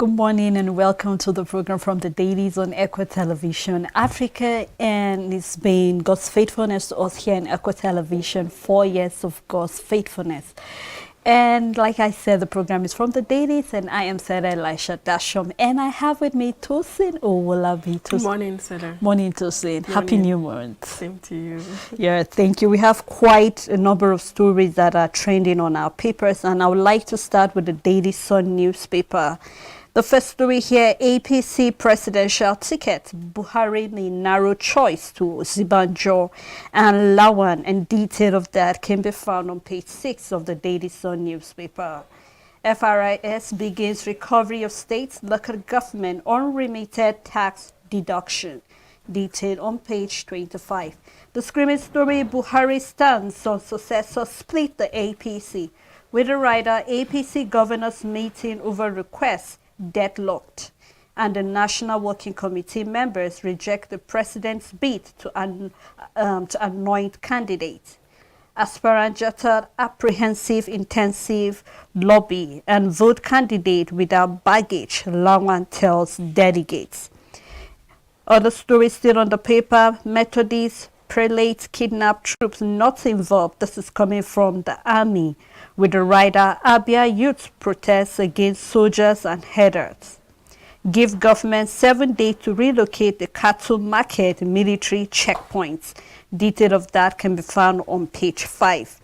Good morning and welcome to the program from the Dailies on Echo Television Africa, and it's been God's faithfulness to us here in Echo Television, 4 years of God's faithfulness. And like I said, the program is from the Dailies, and I am Sarah Elisha Dashom, and I have with me Tosin Owolabi. Good morning, Sarah. Morning, Tosin. Happy New Month. Same to you. Yeah, thank you. We have quite a number of stories that are trending on our papers, and I would like to start with the Daily Sun newspaper. The first story here, APC presidential ticket, Buhari may narrow choice to Osinbajo and Lawan, and detail of that can be found on page 6 of the Daily Sun newspaper. FRIS begins recovery of state local government unremitted tax deduction, detailed on page 25. The screaming story, Buhari stands on successor split the APC, with the rider APC governors meeting over requests deadlocked, and the National Working Committee members reject the president's bid to anoint candidates. Aspirant jutted apprehensive intensive lobby and vote candidate without baggage, Lawan tells delegates. Other stories still on the paper, Methodists, prelates kidnap troops not involved. This is coming from the army, with the rider Abia youth protests against soldiers and herders. Give government 7 days to relocate the cattle market military checkpoints. Detail of that can be found on page 5.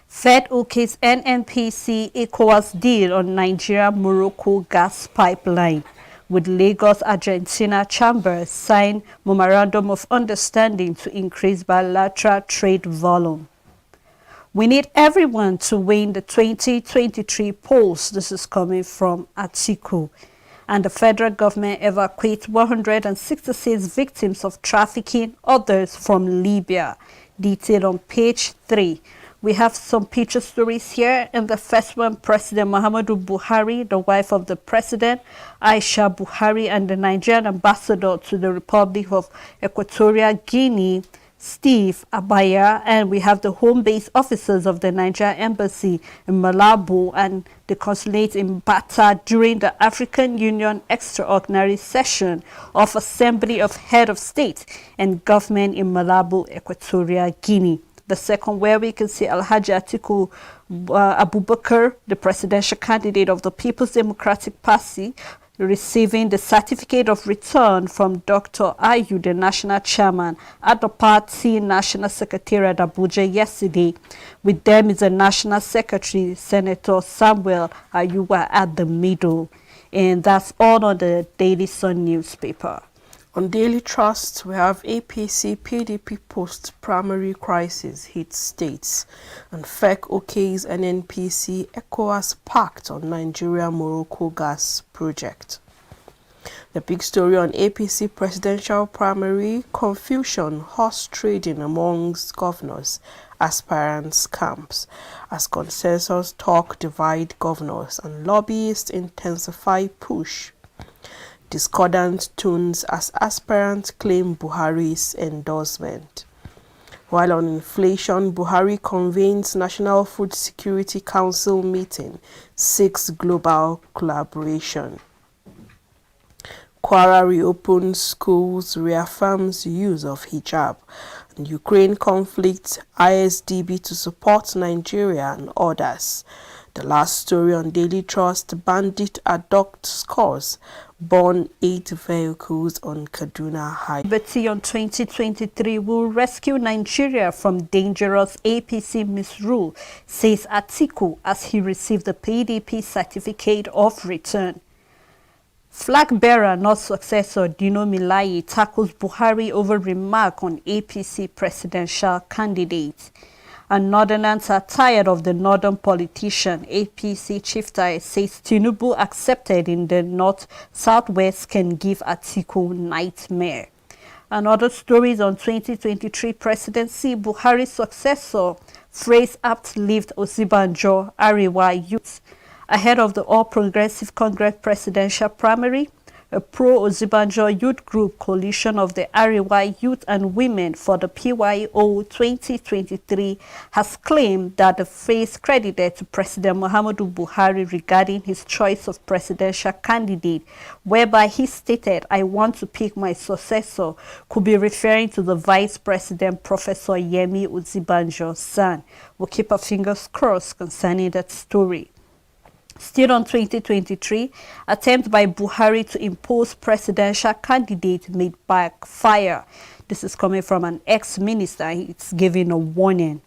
Fed OK's NNPC ECOWAS deal on Nigeria-Morocco gas pipeline, with Lagos Argentina Chamber sign memorandum of understanding to increase bilateral trade volume. We need everyone to win the 2023 polls. This is coming from Atiku. And the federal government evacuates 166 victims of trafficking, others from Libya. Detailed on page 3. We have some picture stories here. In the first one, President Muhammadu Buhari, the wife of the president, Aisha Buhari, and the Nigerian ambassador to the Republic of Equatorial Guinea, Steve Abaya, and we have the home-based officers of the Nigerian Embassy in Malabo and the consulate in Bata during the African Union Extraordinary Session of Assembly of Head of State and Government in Malabo, Equatorial Guinea. The second, where we can see Alhaji Atiku Abubakar, the presidential candidate of the People's Democratic Party, receiving the certificate of return from Dr. Ayu, the national chairman, at the party national secretariat Abuja yesterday. With them is the national secretary, Senator Samuel Ayuwa, at the middle. And that's all on the Daily Sun newspaper. On Daily Trust, we have APC PDP post-primary crisis hits states, and FEC OK's NNPC ECOWAS pact on Nigeria-Morocco gas project. The big story on APC presidential primary, confusion, horse trading amongst governors, aspirants' camps, as consensus talk divide governors and lobbyists intensify push. Discordant tones as aspirants claim Buhari's endorsement. While on inflation, Buhari convenes National Food Security Council meeting, seeks global collaboration. Kwara reopens schools, reaffirms use of hijab. And Ukraine conflict, ISDB to support Nigeria and others. The last story on Daily Trust, bandit abduct scores, burn 8 vehicles on Kaduna High. Liberty on 2023 will rescue Nigeria from dangerous APC misrule, says Atiku as he received the PDP certificate of return. Flag bearer, not successor, Dino Milaye tackles Buhari over remark on APC presidential candidate. And Northerners are tired of the northern politician. APC chieftain says Tinubu accepted in the north-southwest can give Atiku nightmare. And other stories on 2023 presidency, Buhari's successor phrase apt-lived Osinbajo Arewa youth. Ahead of the All Progressive Congress presidential primary, a pro-Ozibanjo youth group coalition of the Arewa youth and women for the PYO 2023 has claimed that the phrase credited to President Muhammadu Buhari regarding his choice of presidential candidate, whereby he stated, "I want to pick my successor," could be referring to the Vice President Professor Yemi Ozibanjo's son. We'll keep our fingers crossed concerning that story. Still on 2023, attempt by Buhari to impose presidential candidate may backfire. This is coming from an ex-minister. It's giving a warning.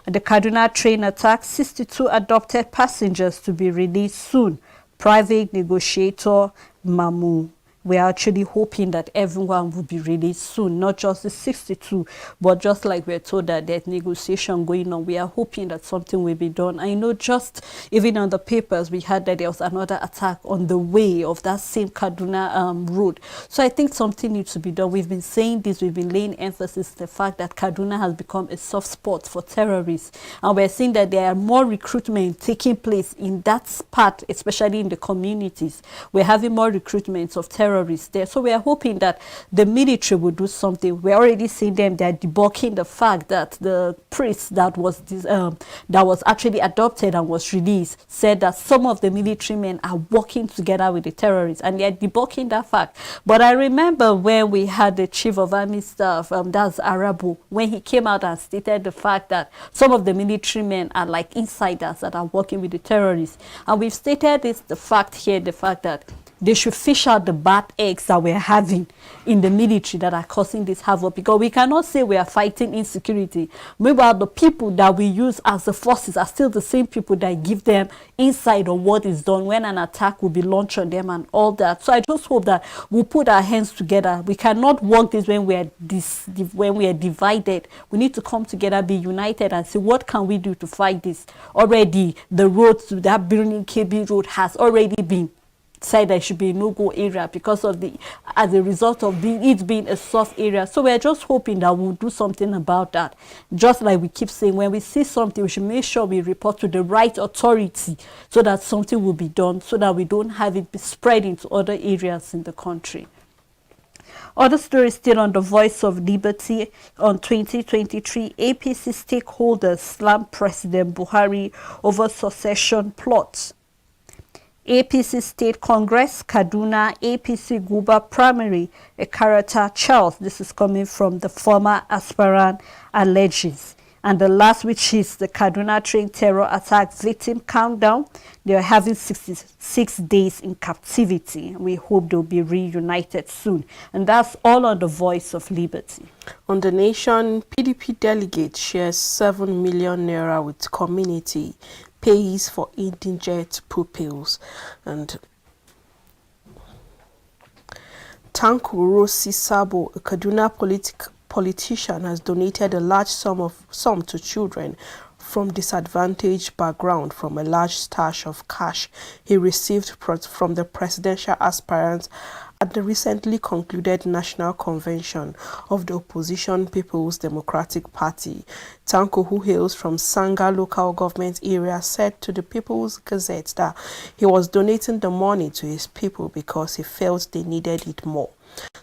The Kaduna train attack, 62 adopted passengers to be released soon. Private negotiator Mamu. We are actually hoping that everyone will be released soon, not just the 62, but just like we're told that there's negotiation going on, we are hoping that something will be done. I know just even on the papers, we heard that there was another attack on the way of that same Kaduna road. So I think something needs to be done. We've been saying this, we've been laying emphasis on the fact that Kaduna has become a soft spot for terrorists. And we're seeing that there are more recruitment taking place in that part, especially in the communities. We're having more recruitments of terrorists there. So we are hoping that the military will do something. We're already seeing them, they're debunking the fact that the priest that was actually adopted and was released said that some of the military men are working together with the terrorists, and they're debunking that fact. But I remember when we had the chief of army staff, that's Arabu, when he came out and stated the fact that some of the military men are like insiders that are working with the terrorists. And we've stated this, the fact here, the fact that they should fish out the bad eggs that we're having in the military that are causing this havoc, because we cannot say we are fighting insecurity. Meanwhile, the people that we use as the forces are still the same people that give them insight on what is done when an attack will be launched on them and all that. So I just hope that we'll put our hands together. We cannot work this when we are divided. We need to come together, be united, and say, what can we do to fight this? Already, the road to that Birnin KB road has already been said there should be a no-go area because of as a result of it being a soft area. So we're just hoping that we'll do something about that. Just like we keep saying, when we see something, we should make sure we report to the right authority so that something will be done, so that we don't have it be spread into other areas in the country. Other stories still on the Voice of Liberty. On 2023, APC stakeholders slammed President Buhari over succession plots. APC State Congress, Kaduna, APC Guba Primary, Ekarata Charles. This is coming from the former aspirant alleges. And the last, which is the Kaduna train terror attack victim countdown. They are having 66 days in captivity. We hope they'll be reunited soon. And that's all on the Voice of Liberty. On the Nation, PDP delegate shares 7 million naira with community, pays for indigent pupils. And Tanko Rosi Sabo, a Kaduna politician, has donated a large sum to children from disadvantaged background from a large stash of cash he received from the presidential aspirants at the recently concluded National Convention of the Opposition People's Democratic Party. Tanko, who hails from Sanga local government area, said to the People's Gazette that he was donating the money to his people because he felt they needed it more.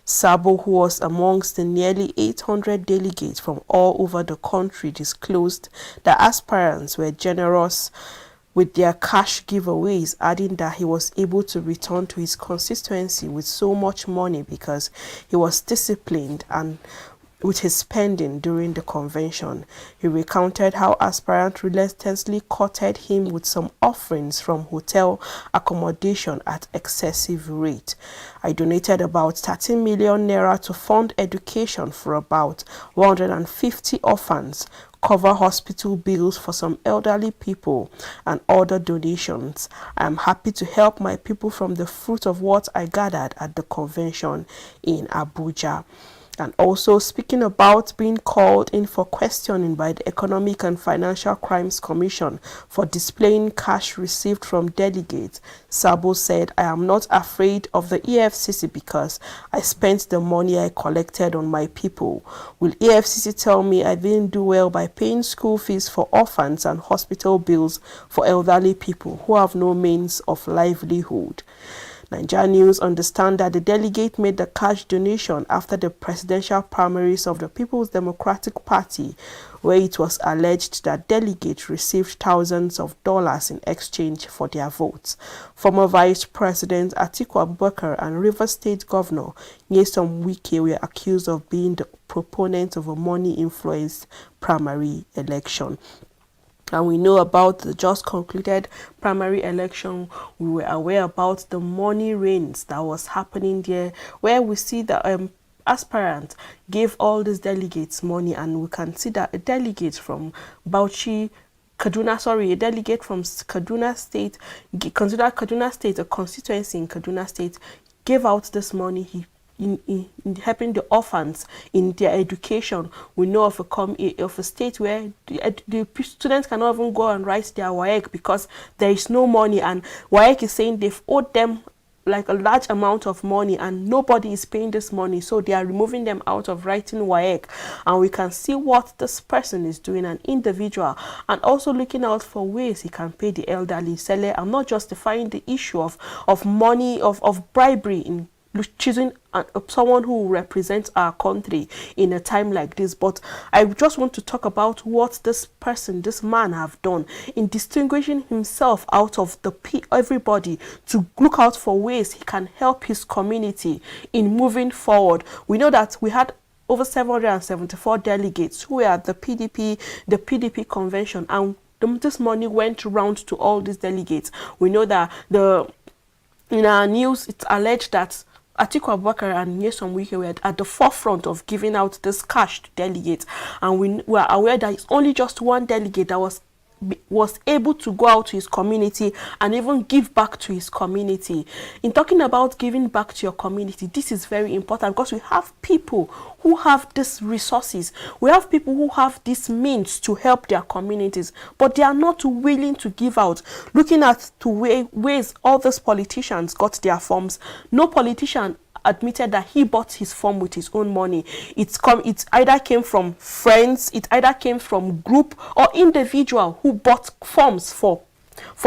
Sabo, who was amongst the nearly 800 delegates from all over the country, disclosed that aspirants were generous with their cash giveaways, adding that he was able to return to his constituency with so much money because he was disciplined and with his spending during the convention. He recounted how aspirants relentlessly courted him with some offerings from hotel accommodation at excessive rate. I donated about 13 million naira to fund education for about 150 orphans, cover hospital bills for some elderly people, and other donations. I am happy to help my people from the fruit of what I gathered at the convention in Abuja. And also, speaking about being called in for questioning by the Economic and Financial Crimes Commission for displaying cash received from delegates, Sabo said, "I am not afraid of the EFCC because I spent the money I collected on my people. Will EFCC tell me I didn't do well by paying school fees for orphans and hospital bills for elderly people who have no means of livelihood?" Nigeria News understand that the delegate made the cash donation after the presidential primaries of the People's Democratic Party, where it was alleged that delegates received thousands of dollars in exchange for their votes. Former Vice President Atiku Abubakar and Rivers State Governor Nyesom Wike were accused of being the proponents of a money-influenced primary election. And we know about the just concluded primary election. We were aware about the money rains that was happening there, where we see the aspirant gave all these delegates money, and we can see that a delegate from a delegate from Kaduna State, consider Kaduna State a constituency in Kaduna State, gave out this money. In helping the orphans in their education. We know of a state where the students cannot even go and write their WAEC because there is no money, and WAEC is saying they've owed them like a large amount of money and nobody is paying this money, so they are removing them out of writing WAEC. And we can see what this person is doing, an individual, and also looking out for ways he can pay the elderly. I'm not justifying the issue of money, of bribery in choosing someone who represents our country in a time like this, but I just want to talk about what this man have done in distinguishing himself out of everybody to look out for ways he can help his community in moving forward. We know that we had over 774 delegates who were at the PDP convention, and this money went round to all these delegates. We know that in our news it's alleged that Atiku Abubakar and Nyesom Wike were at the forefront of giving out this cash to delegates, and we were aware that it's only just one delegate that was able to go out to his community and even give back to his community. In talking about giving back to your community, this is very important because we have people who have these resources, we have people who have these means to help their communities, but they are not willing to give out. Looking at ways all these politicians got their forms, no politician admitted that he bought his form with his own money. It either came from friends, it either came from group or individual who bought forms for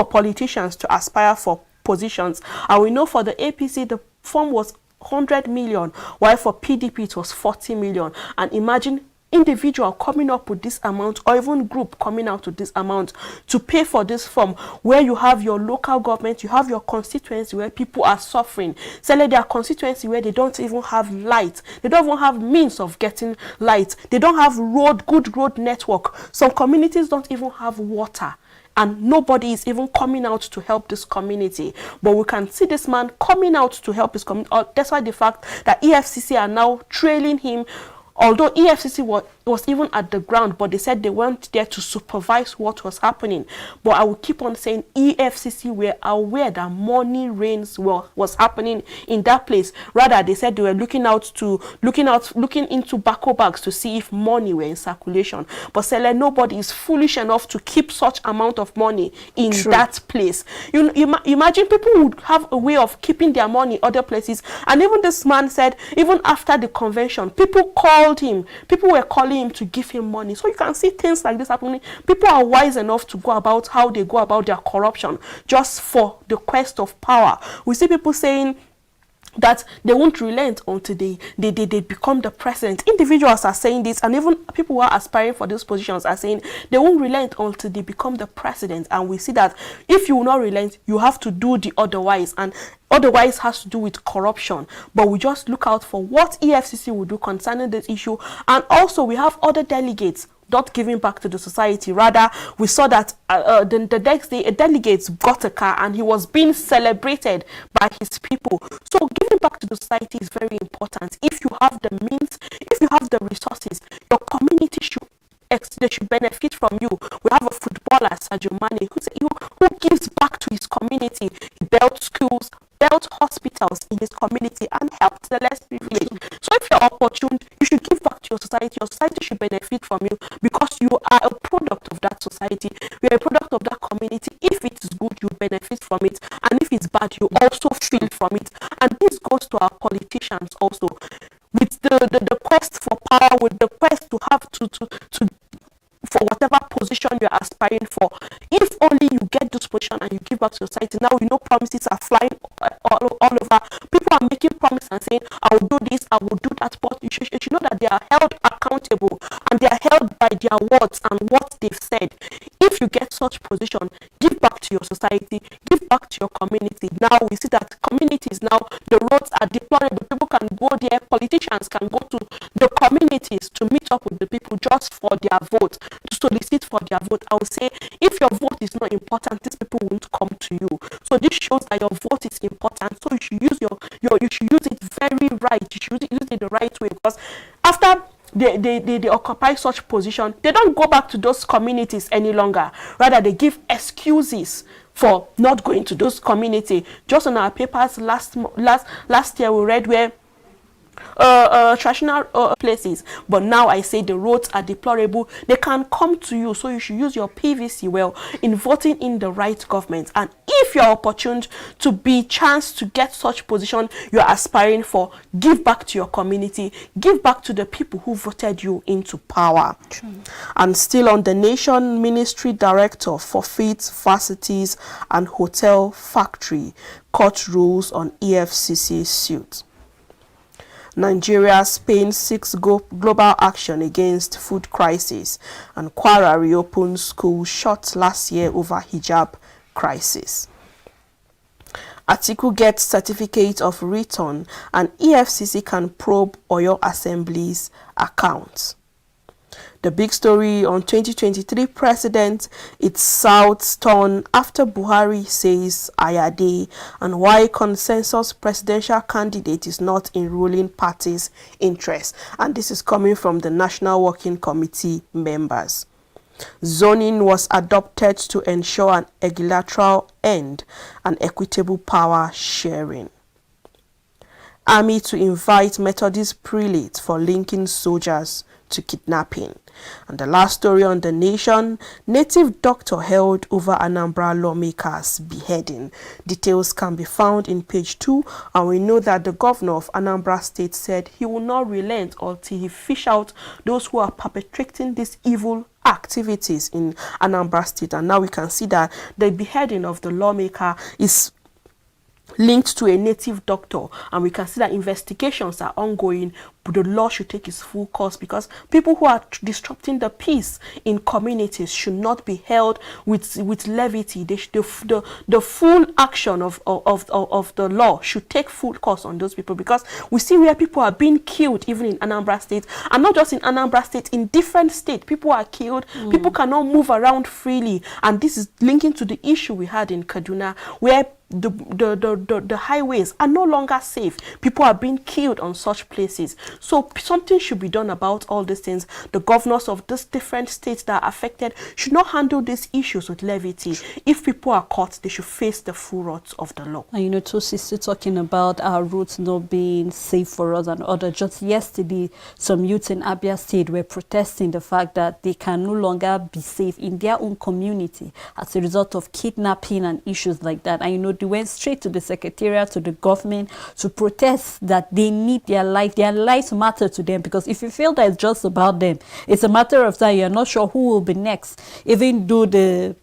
politicians to aspire for positions. And we know for the APC, the form was 100 million, while for PDP it was 40 million. And imagine individual coming up with this amount, or even group coming out with this amount to pay for this form, where you have your local government, you have your constituency where people are suffering. Say their constituency where they don't even have light, they don't even have means of getting light, they don't have good road network. Some communities don't even have water, and nobody is even coming out to help this community. But we can see this man coming out to help his community. That's why the fact that EFCC are now trailing him. Although EFCC was even at the ground, but they said they weren't there to supervise what was happening. But I will keep on saying EFCC were aware that money rains was happening in that place. Rather, they said they were looking into backo bags to see if money were in circulation. But nobody is foolish enough to keep such amount of money in that place. You imagine people would have a way of keeping their money other places. And even this man said, even after the convention, people were calling him to give him money. So you can see things like this happening. People are wise enough to go about how they go about their corruption just for the quest of power. We see people saying that they won't relent until they become the president. Individuals are saying this, and even people who are aspiring for these positions are saying they won't relent until they become the president. And we see that if you will not relent, you have to do the otherwise, and otherwise has to do with corruption. But we just look out for what EFCC will do concerning this issue. And also we have other delegates not giving back to the society. Rather, we saw that the next day a delegate got a car and he was being celebrated by his people. So giving back to the society is very important. If you have the means, if you have the resources, your community they should benefit from you. We have a footballer, Sadio Mane, who gives back to his community. He built schools, built hospitals in his community, and helped the less privileged. So if you're opportune, you should give back to your society. Your society should benefit from you because you are a product of that society. You are a product of that community. If it is good, you benefit from it, and if it's bad, you also feel from it. And this goes to our politicians also. With the quest for power, with the quest to have to for whatever position you're aspiring for, if only you get this position and you give back to society, now we know promises are flying all accountable and they are held by their words and what they've said. If you get such position, give back to your society, give back to your community. Now we see that communities now, the roads are deplorable. People can go there, politicians can go to the communities to meet up with the people just for their vote, to solicit for their vote. I would say if your vote is not important, these people won't come to you. So this shows that your vote is important. So you should use you should use it very right. You should use it the right way, because after they occupy such position, they don't go back to those communities any longer. Rather, they give excuses for not going to those communities. Just on our papers last year, we read where traditional places, but now I say the roads are deplorable. They can come to you, so you should use your PVC well in voting in the right government. And if you're opportune to be chance to get such position you're aspiring for, give back to your community, give back to the people who voted you into power. True. And still on the nation, ministry director forfeits facilities and hotel factory, court rules on EFCC suit. Nigeria, Spain seeks global action against food crisis, and Kwara reopens school shut last year over hijab crisis. Atiku gets certificate of return, and EFCC can probe Oyo Assembly's accounts. The big story on 2023 president, it's South's turn after Buhari says Ayade, and why consensus presidential candidate is not in ruling party's interest. And this is coming from the National Working Committee members. Zoning was adopted to ensure an equilateral end and equitable power sharing. Army to invite Methodist prelates for linking soldiers to kidnapping. And the last story on the nation, native doctor held over Anambra lawmakers beheading. Details can be found in page 2, and we know that the governor of Anambra State said he will not relent until he fish out those who are perpetrating these evil activities in Anambra State. And now we can see that the beheading of the lawmaker is linked to a native doctor, and we can see that investigations are ongoing, but the law should take its full course, because people who are disrupting the peace in communities should not be held with levity. The full action of the law should take full course on those people, because we see where people are being killed even in Anambra State, and not just in Anambra State, in different states people are killed. People cannot move around freely, and this is linking to the issue we had in Kaduna, where the highways are no longer safe. People are being killed on such places. So something should be done about all these things. The governors of these different states that are affected should not handle these issues with levity. If people are caught, they should face the full wrath of the law. And you know, Tosi still talking about our routes not being safe for us and other. Just yesterday, some youths in Abia State were protesting the fact that they can no longer be safe in their own community as a result of kidnapping and issues like that. And you know, they went straight to the secretariat, to the government, to protest that they need their life. Their lives matter to them, because if you feel that it's just about them, it's a matter of time. You're not sure who will be next, even though they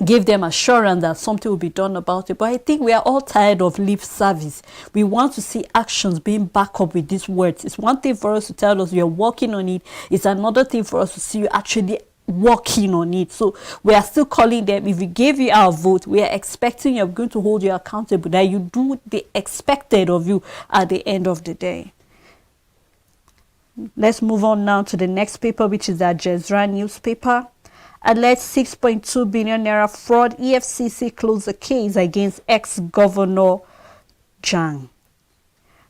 give them assurance that something will be done about it. But I think we are all tired of lip service. We want to see actions being backed up with these words. It's one thing for us to tell us you're working on it. It's another thing for us to see you actually working on it. So we are still calling them. If we gave you our vote, we are expecting you're going to hold you accountable, that you do the expected of you at the end of the day. Let's move on now to the next paper, which is the Jezra newspaper. Alleged 6.2 billion naira fraud, EFCC closed the case against ex-governor Jang.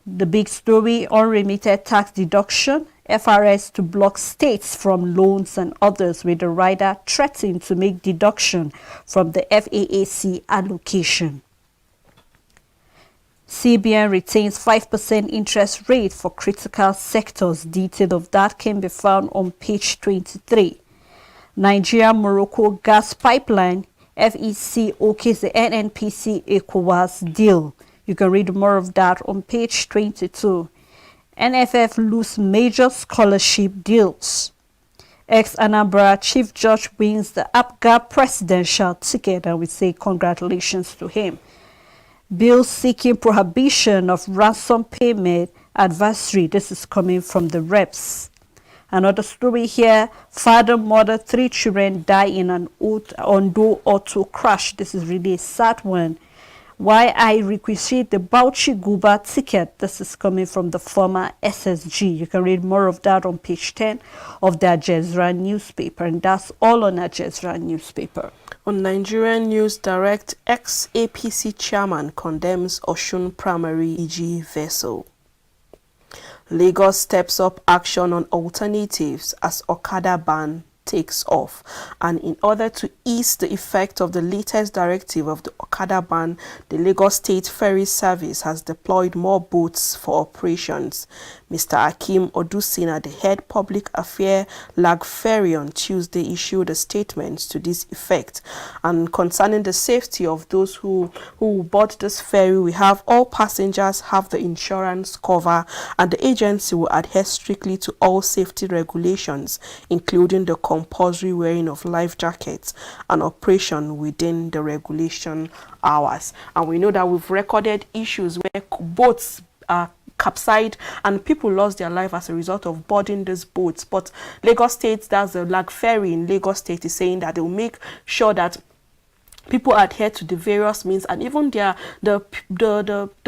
The big story, unremitted tax deduction, FRS to block states from loans and others, with the rider threatening to make deduction from the FAAC allocation. CBN retains 5% interest rate for critical sectors. Detail of that can be found on page 23. Nigeria-Morocco gas pipeline, FEC okays the NNPC ECOWAS deal. You can read more of that on page 22. NFF lose major scholarship deals. Ex-Anambra Chief Judge wins the APGA presidential ticket, and we say congratulations to him. Bill seeking prohibition of ransom payment advisory. This is coming from the reps. Another story here, father, mother, 3 children die in an Ondo auto crash. This is really a sad one. Why I requisite the Bauchi Guba ticket. This is coming from the former SSG. You can read more of that on page 10 of the Ajezra newspaper. And that's all on Ajezra newspaper. On Nigerian News Direct, ex-APC chairman condemns Osun primary EG vessel. Lagos steps up action on alternatives as Okada ban takes off. And in order to ease the effect of the latest directive of the Okada ban, the Lagos State Ferry Service has deployed more boats for operations. Mr. Akim Odusina, the head public affairs Lag Ferry, on Tuesday issued a statement to this effect. And concerning the safety of those who board this ferry, we have all passengers have the insurance cover, and the agency will adhere strictly to all safety regulations, including the compulsory wearing of life jackets and operation within the regulation hours. And we know that we've recorded issues where boats are capsized and people lost their life as a result of boarding these boats. But Lagos State, that's the Lag Ferry in Lagos State, is saying that they will make sure that people adhere to the various means, and even the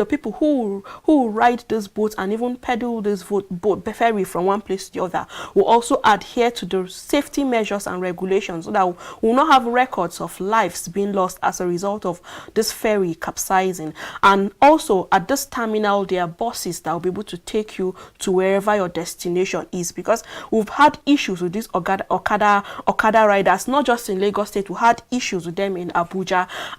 people who ride this boat and even pedal this boat ferry from one place to the other will also adhere to the safety measures and regulations, so that we will not have records of lives being lost as a result of this ferry capsizing. And also at this terminal, there are buses that will be able to take you to wherever your destination is, because we've had issues with these Okada riders, not just in Lagos State. We had issues with them in Abuja,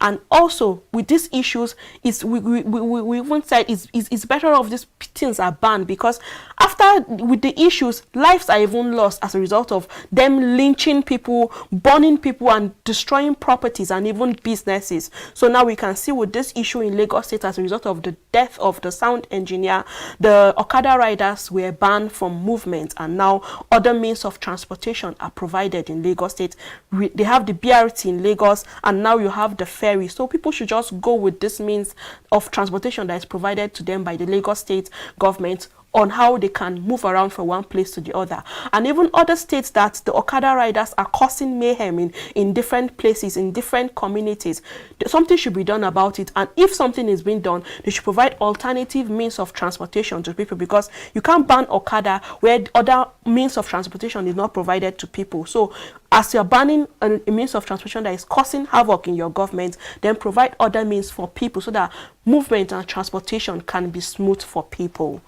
and also with these issues, we even said it's better off these things are banned, because after with the issues, lives are even lost as a result of them lynching people, burning people, and destroying properties and even businesses. So now we can see with this issue in Lagos State, as a result of the death of the sound engineer, the Okada riders were banned from movement, and now other means of transportation are provided in Lagos State. They have the BRT in Lagos, and now you have the ferry. So people should just go with this means of transportation that is provided to them by the Lagos State government on how they can move around from one place to the other. And even other states that the Okada riders are causing mayhem in different places, in different communities. Something should be done about it. And if something is being done, they should provide alternative means of transportation to people, because you can't ban Okada where other means of transportation is not provided to people. So as you're banning a means of transportation that is causing havoc in your government, then provide other means for people so that movement and transportation can be smooth for people.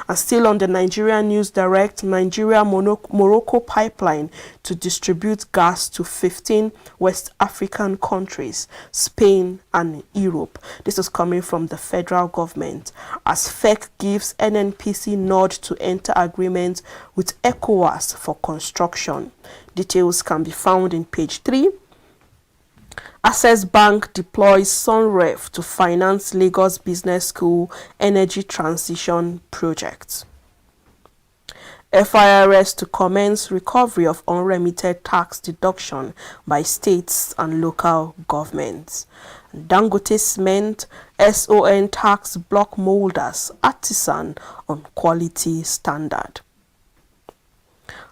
And still on the Nigerian News Direct, Nigeria-Morocco pipeline to distribute gas to 15 West African countries, Spain and Europe. This is coming from the federal government, as FEC gives NNPC nod to enter agreement with ECOWAS for construction. Details can be found in page 3. Access Bank deploys Sunrev to finance Lagos Business School energy transition project. FIRS to commence recovery of unremitted tax deduction by states and local governments. Dangote Cement SON tax block molders artisan on quality standard.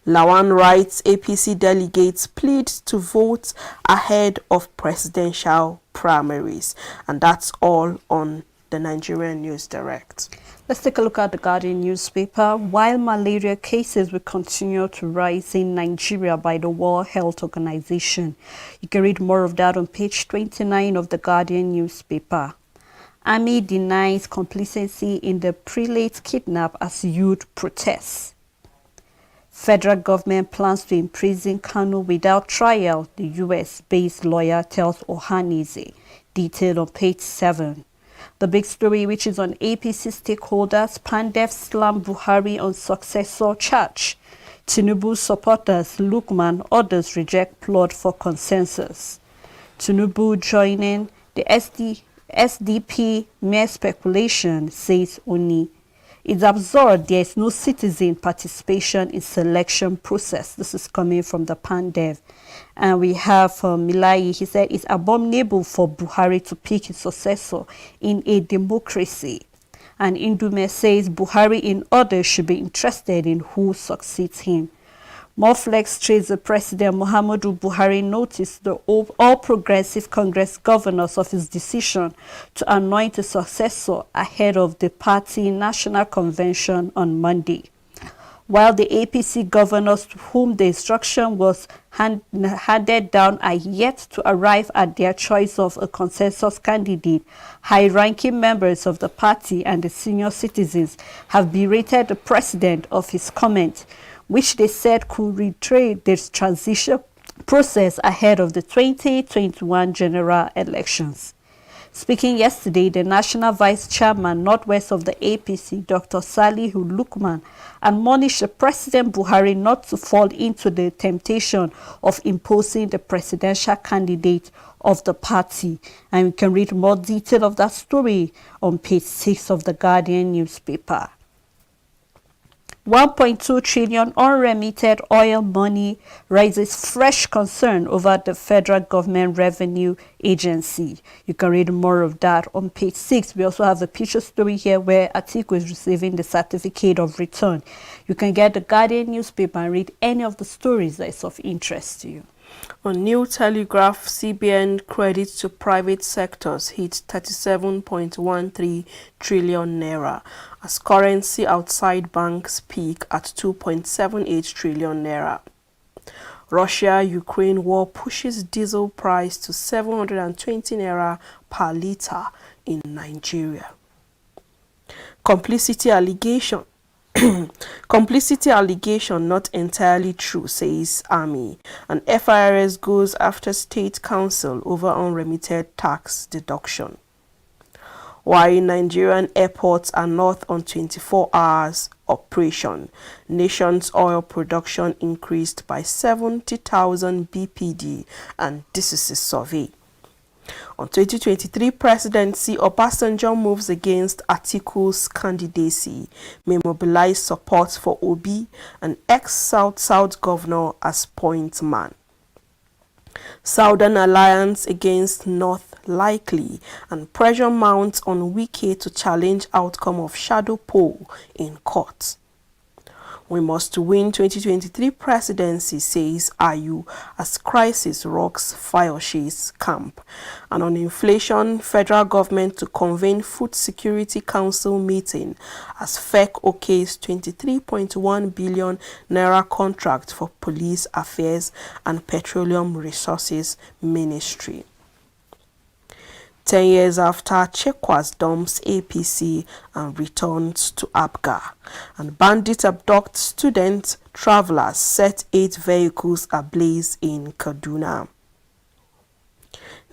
Lawan writes APC delegates plead to vote ahead of presidential primaries. And that's all on the Nigerian News Direct. Let's take a look at the Guardian newspaper. While malaria cases will continue to rise in Nigeria by the World Health Organization. You can read more of that on page 29 of the Guardian newspaper. Army denies complicity in the prelate kidnap as youth protests. Federal government plans to imprison Kanu without trial, the US-based lawyer tells Ohanize. Detailed on page 7. The big story, which is on APC stakeholders, Pandev slam Buhari on successor charge. Tinubu supporters, Lukman, others reject plot for consensus. Tinubu joining the SDP mere speculation, says Oni. It's absurd there is no citizen participation in selection process. This is coming from the Pandev. And we have Milai, he said it's abominable for Buhari to pick his successor in a democracy. And Indume says Buhari in others should be interested in who succeeds him. More flex trades the President Muhammadu Buhari noticed the All Progressive Congress governors of his decision to anoint a successor ahead of the party national convention on Monday. While the APC governors to whom the instruction was handed down are yet to arrive at their choice of a consensus candidate, high-ranking members of the party and the senior citizens have berated the president of his comment, which they said could retrace this transition process ahead of the 2021 general elections. Speaking yesterday, the National Vice Chairman, Northwest of the APC, Dr. Salihu Lukman, admonished the President Buhari not to fall into the temptation of imposing the presidential candidate of the party. And you can read more detail of that story on page 6 of the Guardian newspaper. 1.2 trillion unremitted oil money raises fresh concern over the federal government revenue agency. You can read more of that on page 6. We also have a picture story here where Atiku is receiving the certificate of return. You can get the Guardian newspaper and read any of the stories that is of interest to you. On New Telegraph, CBN credit to private sectors hit 37.13 trillion naira as currency outside banks peak at 2.78 trillion naira. Russia-Ukraine war pushes diesel price to 720 naira per litre in Nigeria. Complicity allegation. Complicity allegation not entirely true, says Army. And FIRS goes after State Council over unremitted tax deduction. While Nigerian airports are not on 24 hours operation, nation's oil production increased by 70,000 BPD, and this is a survey. On 2023 presidency, Obasanjo moves against Atiku's candidacy may mobilize support for Obi, an ex-South governor, as point man. Southern alliance against North likely, and pressure mounts on Wike to challenge outcome of shadow poll in court. We must win 2023 presidency, says Ayu, as crisis rocks Fayoshe's camp. And on inflation, federal government to convene Food Security Council meeting as FEC okays 23.1 billion naira contract for police affairs and petroleum resources ministry. 10 years after Chekwas dumps APC and returns to APGA, and bandits abduct student travelers, set 8 vehicles ablaze in Kaduna.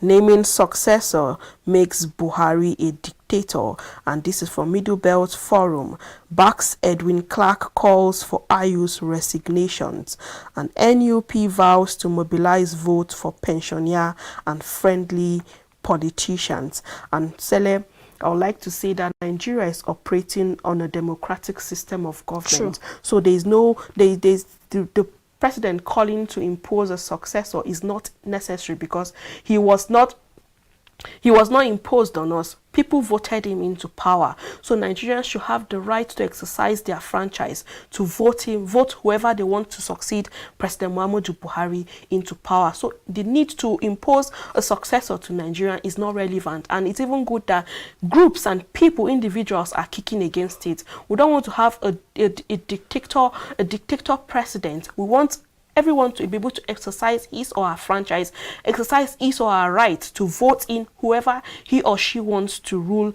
Naming successor makes Buhari a dictator, and this is from Middle Belt Forum. Backs Edwin Clark calls for Ayu's resignations, and NUP vows to mobilize vote for pensioner and friendly politicians. And Sele, I would like to say that Nigeria is operating on a democratic system of government. True. So there's no, the president calling to impose a successor is not necessary, because he was not imposed on us. People voted him into power. So Nigerians should have the right to exercise their franchise, to vote whoever they want to succeed President Muhammadu Buhari into power. So the need to impose a successor to Nigeria is not relevant. And it's even good that groups and people, individuals, are kicking against it. We don't want to have a dictator president. We want everyone to be able to exercise his or her franchise, exercise his or her right to vote in whoever he or she wants to rule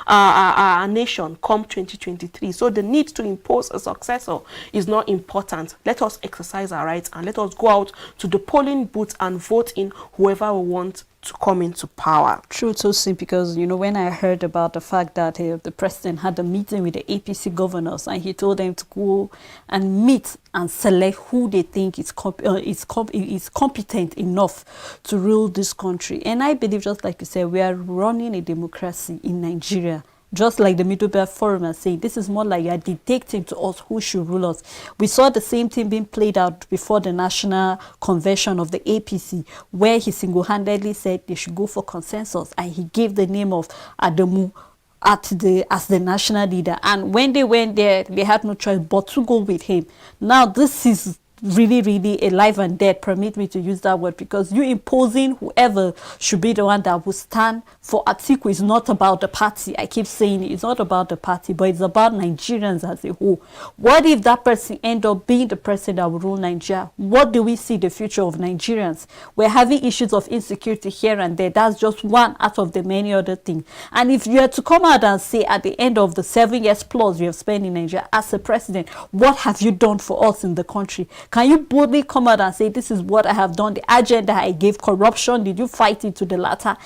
our nation come 2023. So the need to impose a successor is not important. Let us exercise our rights and let us go out to the polling booth and vote in whoever we want to come into power. True, Tosin, because, you know, when I heard about the fact that the president had a meeting with the APC governors and he told them to go and meet and select who they think is competent enough to rule this country. And I believe, just like you said, we are running a democracy in Nigeria. Just like the Middle Belt Forum are saying, this is more like you are dictating to us who should rule us. We saw the same thing being played out before the national convention of the APC, where he single-handedly said they should go for consensus, and he gave the name of Adamu as the national leader. And when they went there, they had no choice but to go with him. Now this is really, really a life and death, permit me to use that word, because you imposing whoever should be the one that will stand for Atiku is not about the party. I keep saying it's not about the party, but it's about Nigerians as a whole. What if that person end up being the person that will rule Nigeria? What do we see the future of Nigerians? We're having issues of insecurity here and there. That's just one out of the many other things. And if you had to come out and say at the end of the 7 years plus you have spent in Nigeria as a president, what have you done for us in the country? Can you boldly come out and say, this is what I have done, the agenda I gave, corruption, did you fight it to the latter?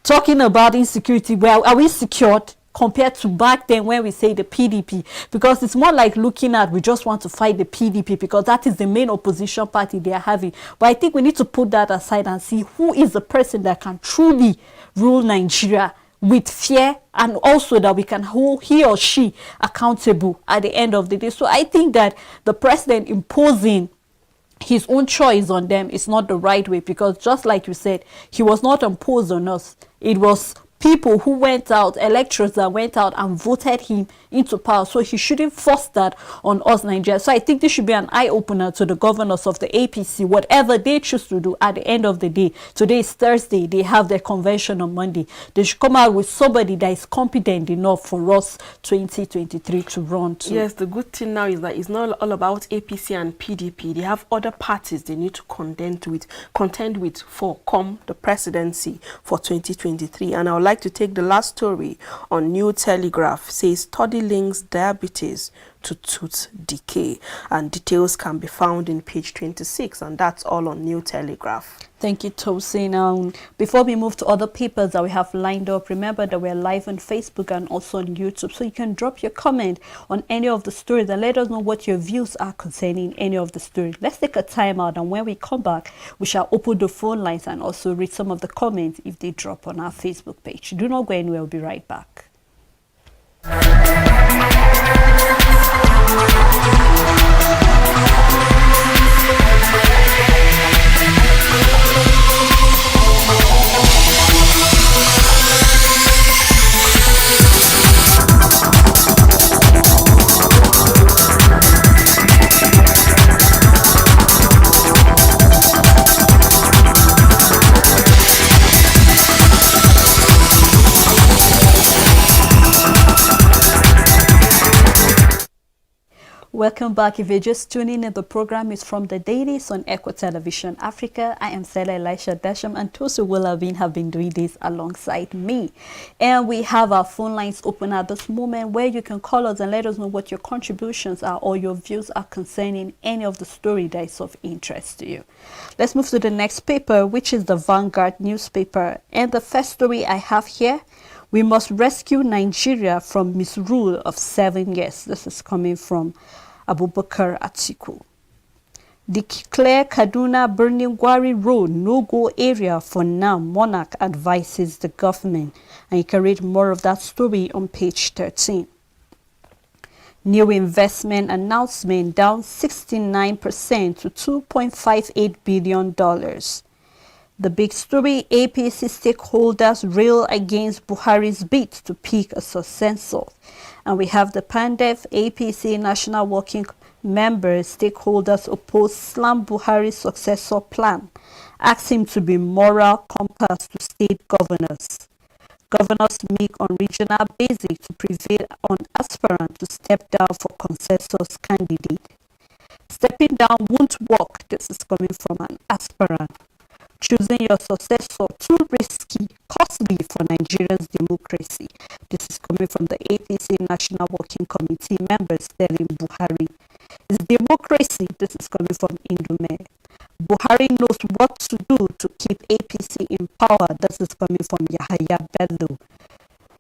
Talking about insecurity, well, are we secured compared to back then when we say the PDP? Because it's more like looking at, we just want to fight the PDP because that is the main opposition party they are having. But I think we need to put that aside and see who is the person that can truly rule Nigeria with fear, and also that we can hold he or she accountable at the end of the day. So I think that the president imposing his own choice on them is not the right way, because just like you said, he was not imposed on us. It was people who went out, electors that went out and voted him into power. So he shouldn't force that on us, Nigeria. So I think this should be an eye-opener to the governors of the APC. Whatever they choose to do at the end of the day, today is Thursday, they have their convention on Monday. They should come out with somebody that is competent enough for us 2023 to run to. Yes, the good thing now is that it's not all about APC and PDP. They have other parties they need to contend with for come the presidency for 2023. And I would like to take the last story on New Telegraph. Says study links diabetes to tooth decay, and details can be found in page 26, and that's all on New Telegraph. Thank you, Tosin. Before we move to other papers that we have lined up, remember that we're live on Facebook and also on YouTube, so you can drop your comment on any of the stories and let us know what your views are concerning any of the stories. Let's take a time out, and when we come back, we shall open the phone lines and also read some of the comments if they drop on our Facebook page. Do not go anywhere. We'll be right back. Welcome back. If you're just tuning in, the program is from the Dailies on Echo Television Africa. I am Sela Elisha Dasham, and Tosu Willabin have been doing this alongside me. And we have our phone lines open at this moment where you can call us and let us know what your contributions are or your views are concerning any of the story that is of interest to you. Let's move to the next paper, which is the Vanguard newspaper. And the first story I have here: we must rescue Nigeria from misrule of 7 years. This is coming from Abubakar Atiku. Declare Kaduna Birnin Gwari Road no-go area for now, Monarch advises the government. And you can read more of that story on page 13. New investment announcement down 69% to $2.58 billion. The big story: APC stakeholders rail against Buhari's bid to pick a successor. And we have the PANDEF APC National Working Members stakeholders oppose slam Buhari's successor plan, ask him to be moral compass to state governors. Governors meet on regional basis to prevail on aspirant to step down for consensus candidate. Stepping down won't work. This is coming from an aspirant. Choosing your successor too risky, costly for Nigeria's democracy. This is coming from the APC National Working Committee members telling Buhari. It's democracy. This is coming from Indume. Buhari knows what to do to keep APC in power. This is coming from Yahaya Bello.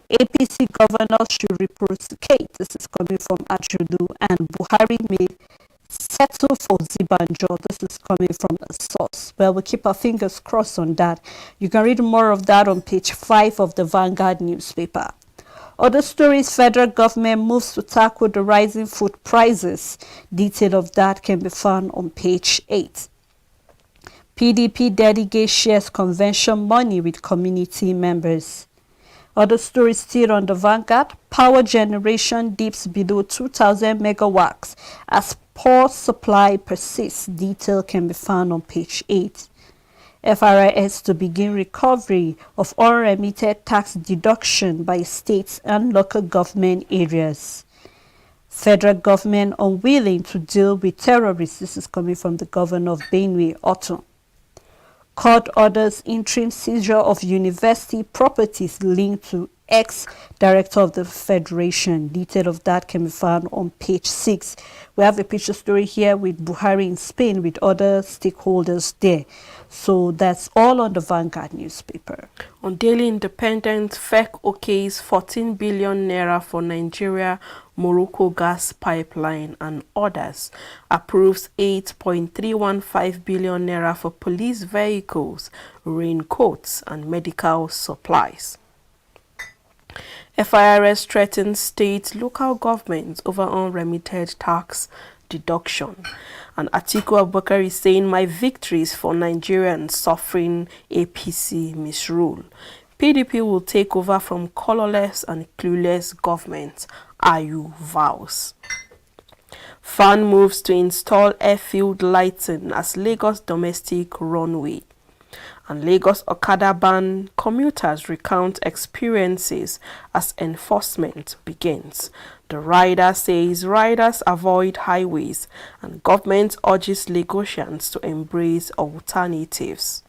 APC governors should reciprocate. This is coming from Ajudu. And Buhari may settle for Zibanjo. This is coming from a source. Well, we'll keep our fingers crossed on that. You can read more of that on page 5 of the Vanguard newspaper. Other stories: federal government moves to tackle the rising food prices. Detail of that can be found on page 8. PDP delegate shares convention money with community members. Other stories still on the Vanguard. Power generation dips below 2,000 megawatts as poor supply persists. Detail can be found on page 8. FRIS to begin recovery of unremitted tax deduction by states and local government areas. Federal government unwilling to deal with terrorists. This is coming from the governor of Benue, Otto. Court orders interim seizure of university properties linked to ex-director of the Federation. Detail of that can be found on page 6. We have a picture story here with Buhari in Spain with other stakeholders there. So that's all on the Vanguard newspaper. On Daily Independent, FEC okays 14 billion naira for Nigeria Morocco gas pipeline and others. Approves 8.315 billion naira for police vehicles, raincoats and medical supplies. FIRS threatens state local governments over unremitted tax deduction. And Atiku Abubakar is saying, my victories for Nigerians suffering APC misrule. PDP will take over from colorless and clueless government, Ayu vows. FAN moves to install airfield lighting as Lagos domestic runway. And Lagos Okada ban, commuters recount experiences as enforcement begins. The rider says riders avoid highways and government urges Lagosians to embrace alternatives.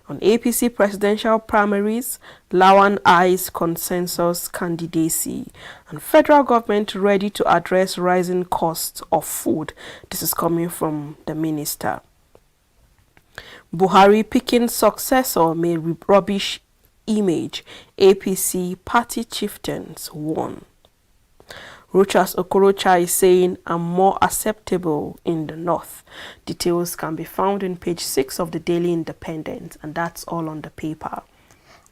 On APC presidential primaries, Lawan eyes consensus candidacy and federal government ready to address rising costs of food. This is coming from the minister. Buhari picking successor may rubbish image. APC party chieftains warn. Rochas Okorocha is saying, I'm more acceptable in the north. Details can be found in page 6 of the Daily Independent, and that's all on the paper.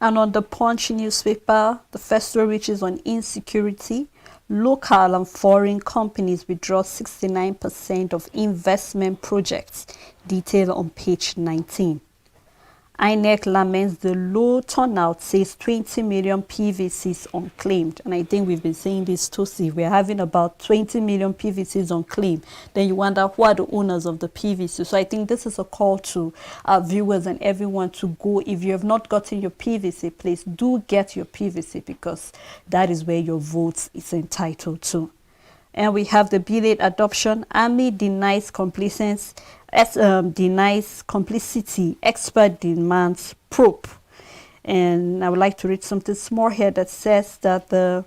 And on the Punch newspaper, the first story, which is on insecurity, local and foreign companies withdraw 69% of investment projects. Detail on page 19. INEC laments the low turnout, says 20 million PVCs unclaimed. And I think we've been saying this to see. We're having about 20 million PVCs unclaimed. Then you wonder who are the owners of the PVC. So I think this is a call to our viewers and everyone to go. If you have not gotten your PVC, please do get your PVC because that is where your vote is entitled to. And we have the delayed adoption. Army denies complicity. Expert demands probe. And I would like to read something small here that says that the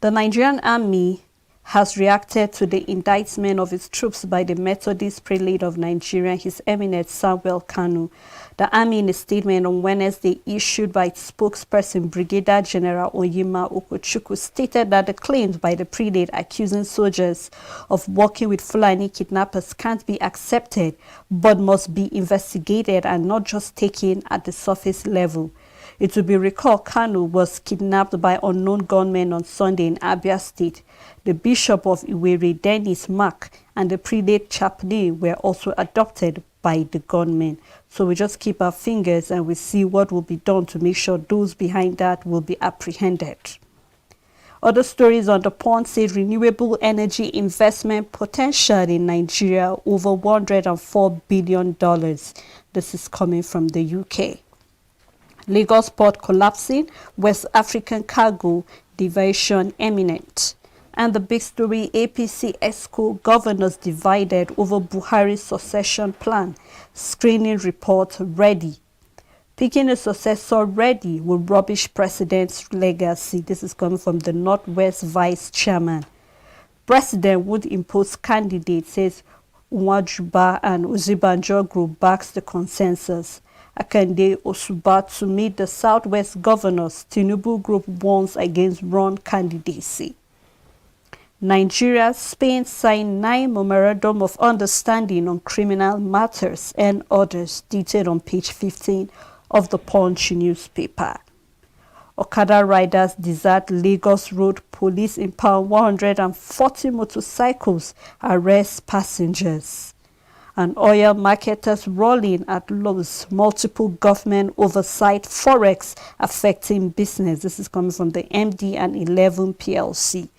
Nigerian Army has reacted to the indictment of its troops by the Methodist prelate of Nigeria, His Eminence Samuel Kanu. The Army, in a statement on Wednesday issued by its spokesperson, Brigadier General Oyima Okochukwu, stated that the claims by the prelate accusing soldiers of working with Fulani kidnappers can't be accepted, but must be investigated and not just taken at the surface level. It will be recalled Kanu was kidnapped by unknown gunmen on Sunday in Abia State. The Bishop of Iwere, Dennis Mark, and the prelate chaplain were also adopted by the gunmen. So we just keep our fingers and we see what will be done to make sure those behind that will be apprehended. Other stories on the Punch say renewable energy investment potential in Nigeria over $104 billion. This is coming from the UK. Lagos port collapsing, West African cargo diversion imminent. And the big story, APC ESCO governors divided over Buhari's succession plan. Screening report ready. Picking a successor ready will rubbish president's legacy. This is coming from the Northwest Vice Chairman. President would impose candidates, says Nwajuba and Ozibanjo group backs the consensus. Akande Osuba to meet the Southwest governors. Tinubu group warns against wrong candidacy. Nigeria, Spain signed 9 memorandum of understanding on criminal matters and others, detailed on page 15 of the Punch newspaper. Okada riders desert Lagos Road, police impound 140 motorcycles, arrest passengers. And oil marketers rolling at lows, multiple government oversight, forex affecting business. This is coming from the MD and 11 PLC.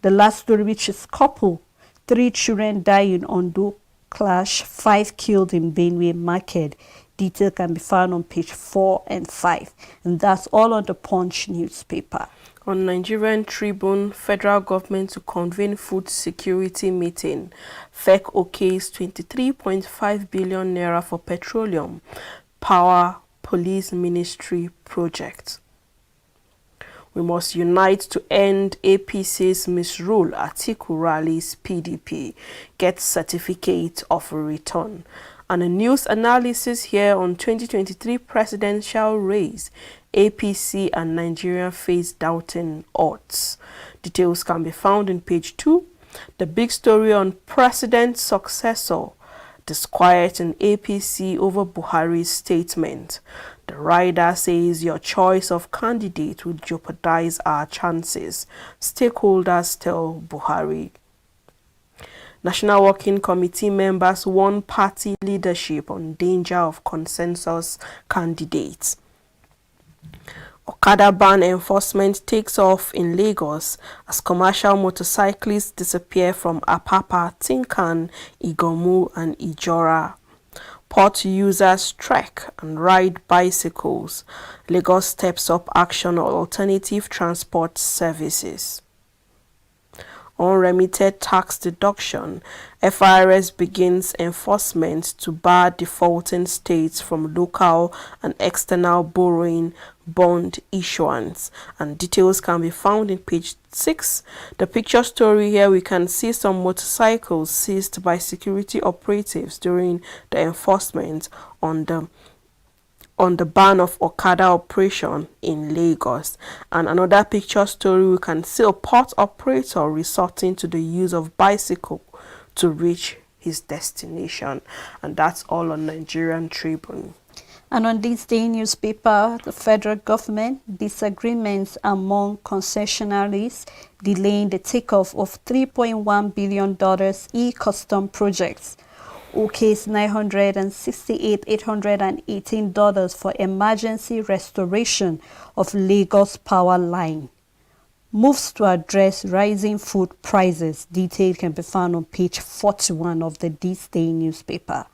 The last story, which is couple, 3 children die in Ondo clash, 5 killed in Benue market. Detail can be found on page 4 and 5. And that's all on the Punch newspaper. On Nigerian Tribune, federal government to convene food security meeting. FEC okays 23.5 billion naira for petroleum power police ministry project. We must unite to end APC's misrule. Atiku rallies PDP. Gets certificate of return. And a news analysis here on 2023 presidential race. APC and Nigeria face doubting odds. Details can be found in page 2. The big story on president's successor. Disquiet in APC over Buhari's statement. The rider says your choice of candidate would jeopardize our chances. Stakeholders tell Buhari. National Working Committee members warn party leadership on danger of consensus candidates. Okada ban enforcement takes off in Lagos as commercial motorcyclists disappear from Apapa, Tinkan, Igomu and Ijora. Port users trek and ride bicycles. Lagos steps up action on alternative transport services. Unremitted tax deduction. FIRS begins enforcement to bar defaulting states from local and external borrowing bond issuance. And details can be found in page 6. The picture story here, we can see some motorcycles seized by security operatives during the enforcement on the ban of Okada operation in Lagos. And another picture story, we can see a port operator resorting to the use of bicycle to reach his destination. And that's all on Nigerian Tribune. And on this day newspaper, the federal government disagreements among concessionaries delaying the takeoff of $3.1 billion e-custom projects. okays $968,818 for emergency restoration of Lagos power line. Moves to address rising food prices. Detail can be found on page 41 of the This Day newspaper.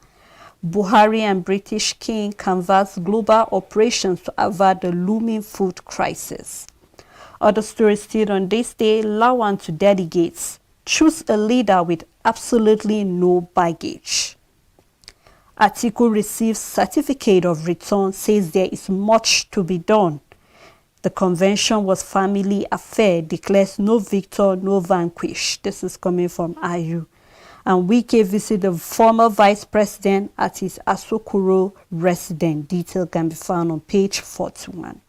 Buhari and British King canvass global operations to avert the looming food crisis. Other stories still on this day. Lawan to delegates. Choose a leader with absolutely no baggage. Atiku receives certificate of return, says there is much to be done. The convention was family affair, declares no victor, no vanquish. This is coming from IU. And Wike visited the former vice president at his Asokoro residence. Detail can be found on page 41.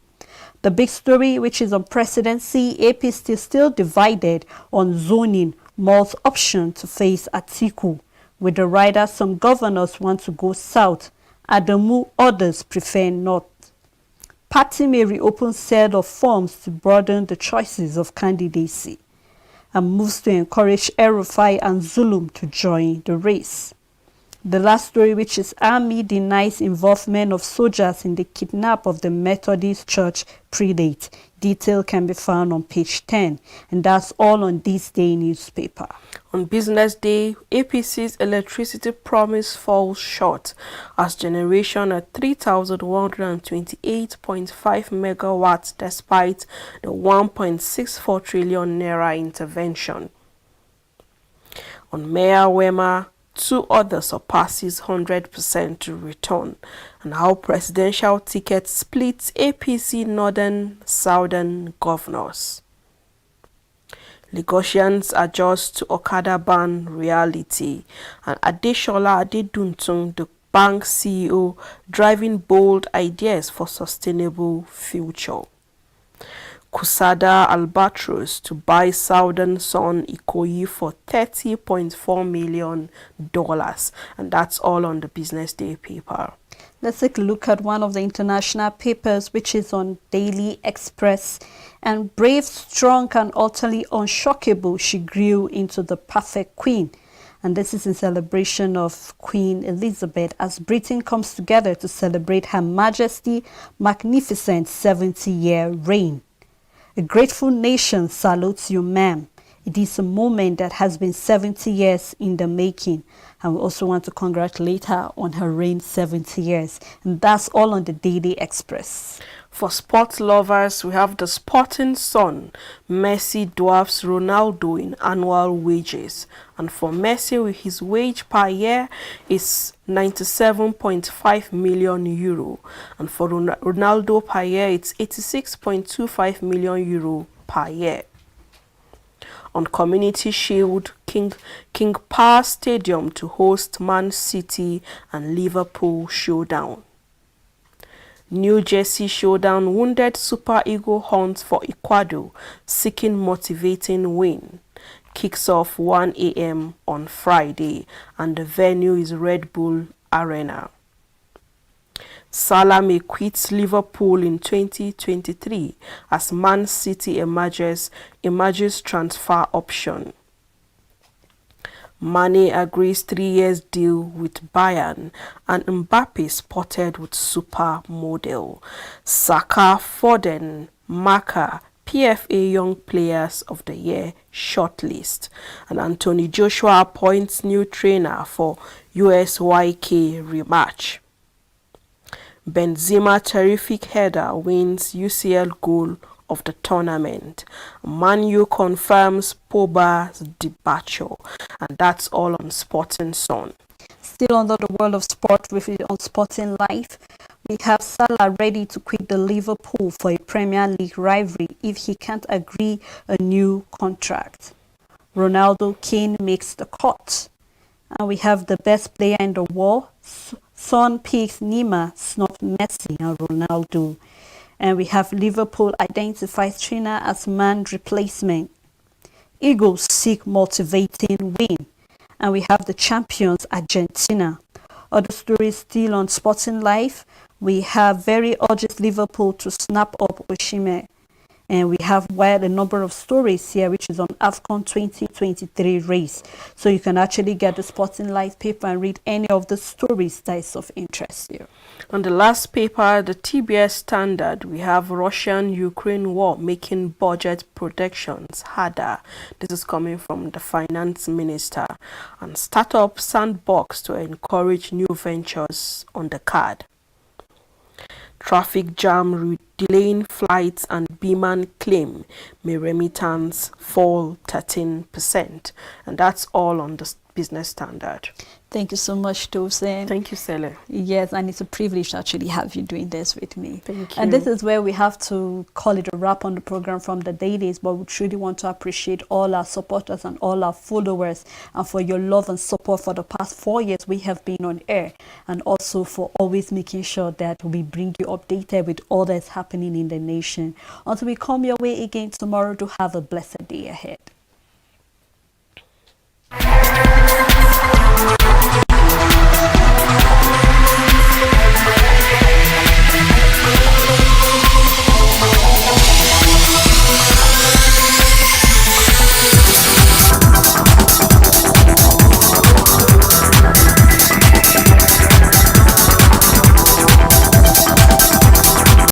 The big story, which is on presidency, AP still divided on zoning malls option to face Atiku. With the rider, some governors want to go south. Adamu, others prefer north. Party may reopen set of forms to broaden the choices of candidacy, and moves to encourage El-Rufai and Zulum to join the race. The last story, which is Army denies involvement of soldiers in the kidnap of the Methodist Church prelate. Detail can be found on page 10. And that's all on This Day newspaper. On business day, APC's electricity promise falls short as generation at 3,128.5 megawatts despite the 1.64 trillion naira intervention. On Mayor Wema, 2 others surpasses 100% to return, and how presidential ticket splits APC northern-southern governors. Lagosians adjust to Okada ban reality, and Adeshola Adeduntun, the bank CEO, driving bold ideas for sustainable future. Kusada Albatros to buy Southern Sun Ikoyi for $30.4 million. And that's all on the Business Day paper. Let's take a look at one of the international papers, which is on Daily Express. And brave, strong, and utterly unshockable, she grew into the perfect queen. And this is in celebration of Queen Elizabeth as Britain comes together to celebrate Her Majesty magnificent 70-year reign. A grateful nation salutes you, ma'am. It is a moment that has been 70 years in the making. And we also want to congratulate her on her reign 70 years. And that's all on the Daily Express. For sports lovers, we have the Sporting Sun. Messi dwarfs Ronaldo in annual wages. And for Messi, his wage per year is 97.5 million euro. And for Ronaldo per year, it's 86.25 million euro per year. On Community Shield, King Power Stadium to host Man City and Liverpool showdown. New Jersey showdown, wounded Super Eagle hunts for Ecuador, seeking motivating win. Kicks off 1 a.m. on Friday, and the venue is Red Bull Arena. Salah may quit Liverpool in 2023 as Man City emerges transfer option. Mane agrees 3 years deal with Bayern, and Mbappe spotted with supermodel. Saka, Foden, Maka, PFA Young Players of the Year shortlist. And Anthony Joshua appoints new trainer for USYK rematch. Benzema terrific header wins UCL goal of the tournament. Man U confirms Pogba's departure. And that's all on Sporting Sun. Still under the world of sport with it on Sporting Life, we have Salah ready to quit the Liverpool for a Premier League rivalry if he can't agree a new contract. Ronaldo Kane makes the cut. And we have the best player in the world. Son picks Neymar, snubbed Messi and Ronaldo. And we have Liverpool identifies trainer as man replacement. Eagles seek motivating win. And we have the champions Argentina. Other stories still on Sporting Life. We have very urges Liverpool to snap up Osimhen. And we have a number of stories here, which is on AFCON 2023 race. So you can actually get the Sporting Life paper and read any of the stories that is of interest here. On the last paper, the TBS Standard, we have Russian-Ukraine war making budget projections harder. This is coming from the finance minister. And startup sandbox to encourage new ventures on the card. Traffic jam delaying flights and Biman claim may remittance fall 13%. And that's all on the Business Standard. Thank you so much, Tosin. Thank you, Sele. Yes, and it's a privilege to actually have you doing this with me. Thank you. And this is where we have to call it a wrap on the program from the Dailies, but we truly want to appreciate all our supporters and all our followers and for your love and support for the past 4 years we have been on air, and also for always making sure that we bring you updated with all that's happening in the nation. Until we come your way again tomorrow, to have a blessed day ahead.